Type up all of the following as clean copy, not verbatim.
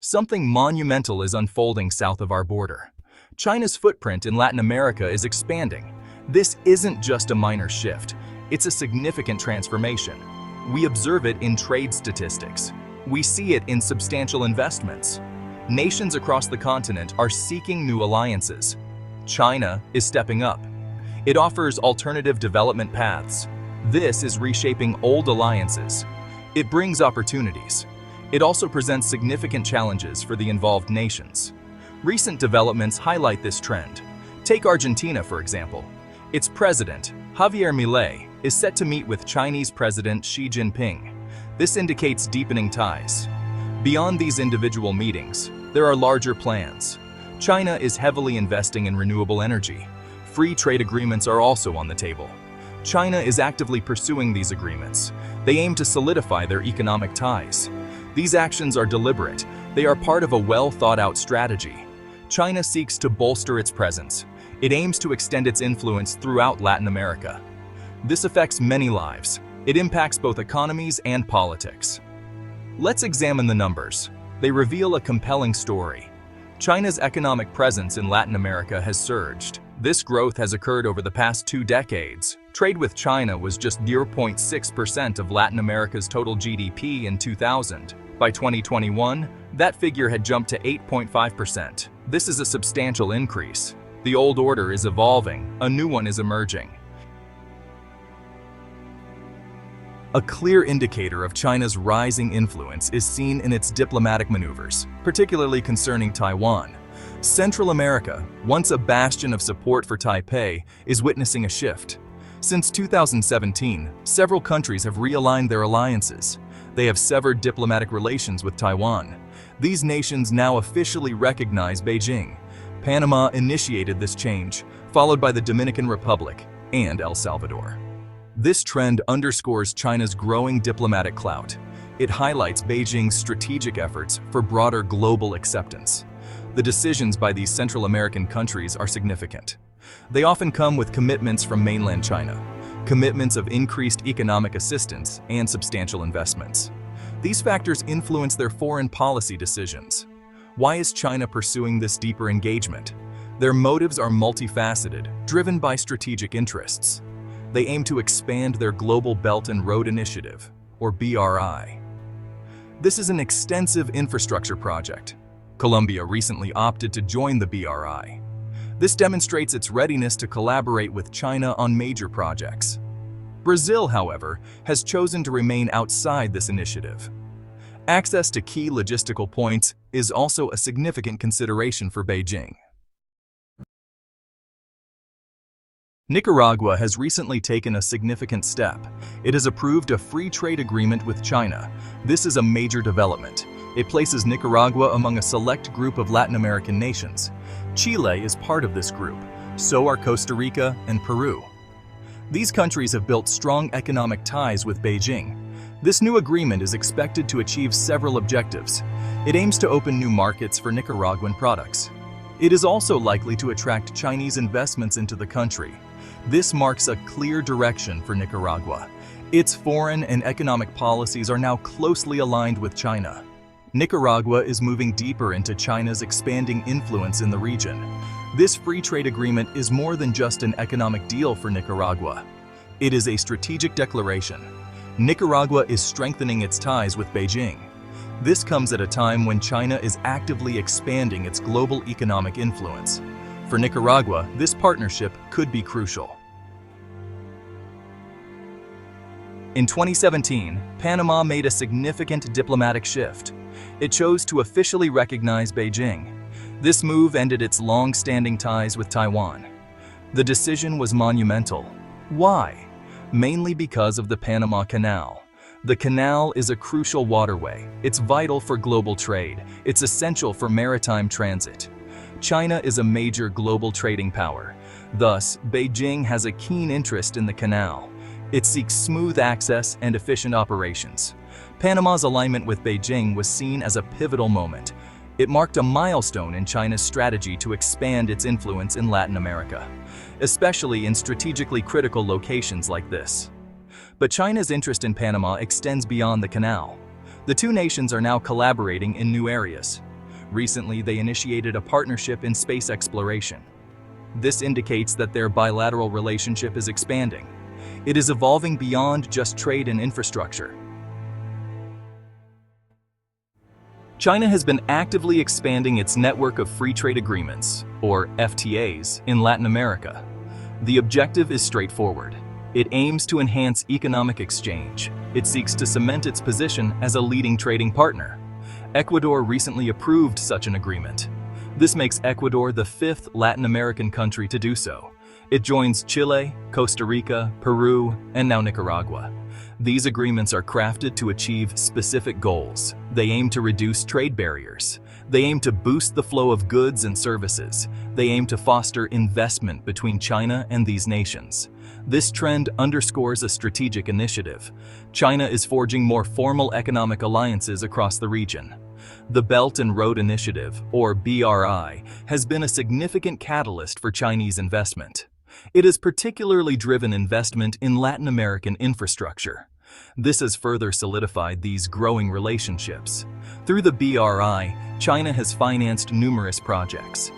Something monumental is unfolding south of our border. China's footprint in Latin America is expanding. This isn't just a minor shift, it's a significant transformation. We observe it in trade statistics. We see it in substantial investments. Nations across the continent are seeking new alliances. China is stepping up. It offers alternative development paths. This is reshaping old alliances. It brings opportunities. It also presents significant challenges for the involved nations. Recent developments highlight this trend. Take Argentina, for example. Its president, Javier Milei, is set to meet with Chinese President Xi Jinping. This indicates deepening ties. Beyond these individual meetings, there are larger plans. China is heavily investing in renewable energy. Free trade agreements are also on the table. China is actively pursuing these agreements. They aim to solidify their economic ties. These actions are deliberate. They are part of a well-thought-out strategy. China seeks to bolster its presence. It aims to extend its influence throughout Latin America. This affects many lives. It impacts both economies and politics. Let's examine the numbers. They reveal a compelling story. China's economic presence in Latin America has surged. This growth has occurred over the past 2 decades. Trade with China was just 0.6% of Latin America's total GDP in 2000. By 2021, that figure had jumped to 8.5%. This is a substantial increase. The old order is evolving, a new one is emerging. A clear indicator of China's rising influence is seen in its diplomatic maneuvers, particularly concerning Taiwan. Central America, once a bastion of support for Taipei, is witnessing a shift. Since 2017, several countries have realigned their alliances. They have severed diplomatic relations with Taiwan. These nations now officially recognize Beijing. Panama initiated this change, followed by the Dominican Republic and El Salvador. This trend underscores China's growing diplomatic clout. It highlights Beijing's strategic efforts for broader global acceptance. The decisions by these Central American countries are significant. They often come with commitments from mainland China, commitments of increased economic assistance and substantial investments. These factors influence their foreign policy decisions. Why is China pursuing this deeper engagement? Their motives are multifaceted, driven by strategic interests. They aim to expand their Global Belt and Road Initiative, or BRI. This is an extensive infrastructure project. Colombia recently opted to join the BRI. This demonstrates its readiness to collaborate with China on major projects. Brazil, however, has chosen to remain outside this initiative. Access to key logistical points is also a significant consideration for Beijing. Nicaragua has recently taken a significant step. It has approved a free trade agreement with China. This is a major development. It places Nicaragua among a select group of Latin American nations. Chile is part of this group. So are Costa Rica and Peru. These countries have built strong economic ties with Beijing. This new agreement is expected to achieve several objectives. It aims to open new markets for Nicaraguan products. It is also likely to attract Chinese investments into the country. This marks a clear direction for Nicaragua. Its foreign and economic policies are now closely aligned with China. Nicaragua is moving deeper into China's expanding influence in the region. This free trade agreement is more than just an economic deal for Nicaragua. It is a strategic declaration. Nicaragua is strengthening its ties with Beijing. This comes at a time when China is actively expanding its global economic influence. For Nicaragua, this partnership could be crucial. In 2017, Panama made a significant diplomatic shift. It chose to officially recognize Beijing. This move ended its long-standing ties with Taiwan. The decision was monumental. Why? Mainly because of the Panama Canal. The canal is a crucial waterway. It's vital for global trade. It's essential for maritime transit. China is a major global trading power. Thus, Beijing has a keen interest in the canal. It seeks smooth access and efficient operations. Panama's alignment with Beijing was seen as a pivotal moment. It marked a milestone in China's strategy to expand its influence in Latin America, especially in strategically critical locations like this. But China's interest in Panama extends beyond the canal. The two nations are now collaborating in new areas. Recently, they initiated a partnership in space exploration. This indicates that their bilateral relationship is expanding. It is evolving beyond just trade and infrastructure. China has been actively expanding its network of free trade agreements, or FTAs, in Latin America. The objective is straightforward. It aims to enhance economic exchange. It seeks to cement its position as a leading trading partner. Ecuador recently approved such an agreement. This makes Ecuador the fifth Latin American country to do so. It joins Chile, Costa Rica, Peru, and now Nicaragua. These agreements are crafted to achieve specific goals. They aim to reduce trade barriers. They aim to boost the flow of goods and services. They aim to foster investment between China and these nations. This trend underscores a strategic initiative. China is forging more formal economic alliances across the region. The Belt and Road Initiative, or BRI, has been a significant catalyst for Chinese investment. It has particularly driven investment in Latin American infrastructure. This has further solidified these growing relationships. Through the BRI, China has financed numerous projects.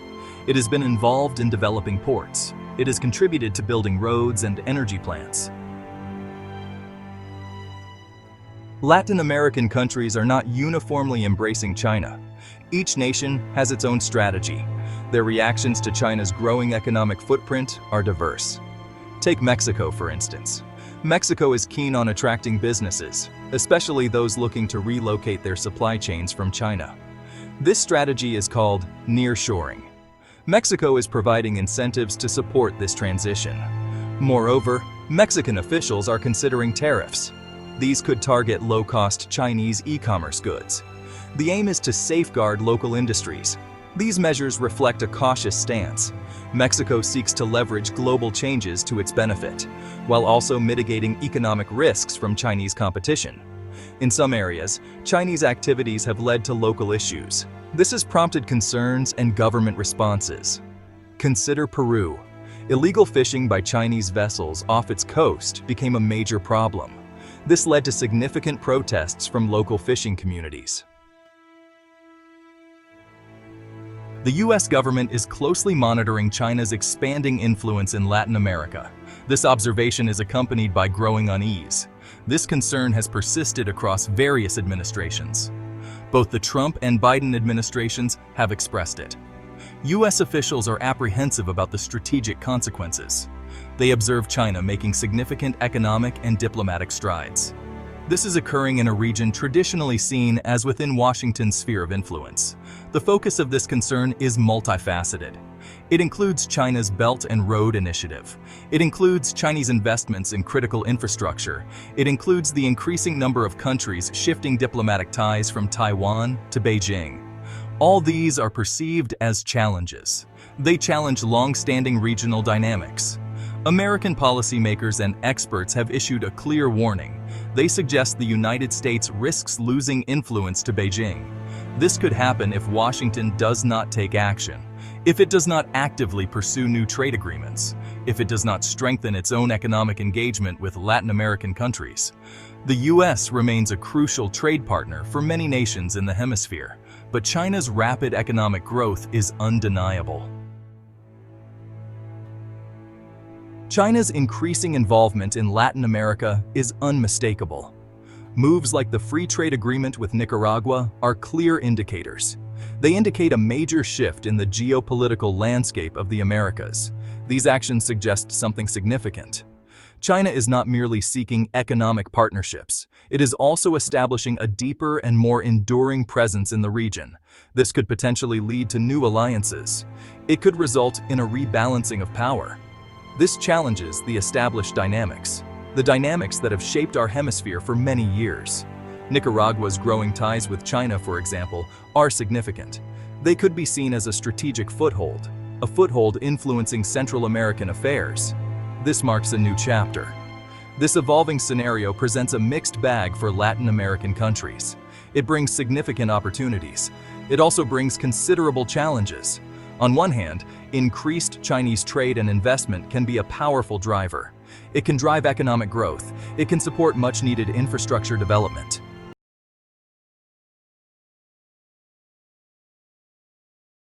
It has been involved in developing ports. It has contributed to building roads and energy plants. Latin American countries are not uniformly embracing China. Each nation has its own strategy. Their reactions to China's growing economic footprint are diverse. Take Mexico, for instance. Mexico is keen on attracting businesses, especially those looking to relocate their supply chains from China. This strategy is called nearshoring. Mexico is providing incentives to support this transition. Moreover, Mexican officials are considering tariffs. These could target low-cost Chinese e-commerce goods. The aim is to safeguard local industries. These measures reflect a cautious stance. Mexico seeks to leverage global changes to its benefit, while also mitigating economic risks from Chinese competition. In some areas, Chinese activities have led to local issues. This has prompted concerns and government responses. Consider Peru. Illegal fishing by Chinese vessels off its coast became a major problem. This led to significant protests from local fishing communities. The U.S. government is closely monitoring China's expanding influence in Latin America. This observation is accompanied by growing unease. This concern has persisted across various administrations. Both the Trump and Biden administrations have expressed it. U.S. officials are apprehensive about the strategic consequences. They observe China making significant economic and diplomatic strides. This is occurring in a region traditionally seen as within Washington's sphere of influence. The focus of this concern is multifaceted. It includes China's Belt and Road Initiative. It includes Chinese investments in critical infrastructure. It includes the increasing number of countries shifting diplomatic ties from Taiwan to Beijing. All these are perceived as challenges. They challenge long-standing regional dynamics. American policymakers and experts have issued a clear warning. They suggest the United States risks losing influence to Beijing. This could happen if Washington does not take action, if it does not actively pursue new trade agreements, if it does not strengthen its own economic engagement with Latin American countries. The U.S. remains a crucial trade partner for many nations in the hemisphere, but China's rapid economic growth is undeniable. China's increasing involvement in Latin America is unmistakable. Moves like the free trade agreement with Nicaragua are clear indicators. They indicate a major shift in the geopolitical landscape of the Americas. These actions suggest something significant. China is not merely seeking economic partnerships. It is also establishing a deeper and more enduring presence in the region. This could potentially lead to new alliances. It could result in a rebalancing of power. This challenges the established dynamics, the dynamics that have shaped our hemisphere for many years. Nicaragua's growing ties with China, for example, are significant. They could be seen as a strategic foothold, a foothold influencing Central American affairs. This marks a new chapter. This evolving scenario presents a mixed bag for Latin American countries. It brings significant opportunities. It also brings considerable challenges. On one hand, increased Chinese trade and investment can be a powerful driver. It can drive economic growth. It can support much-needed infrastructure development.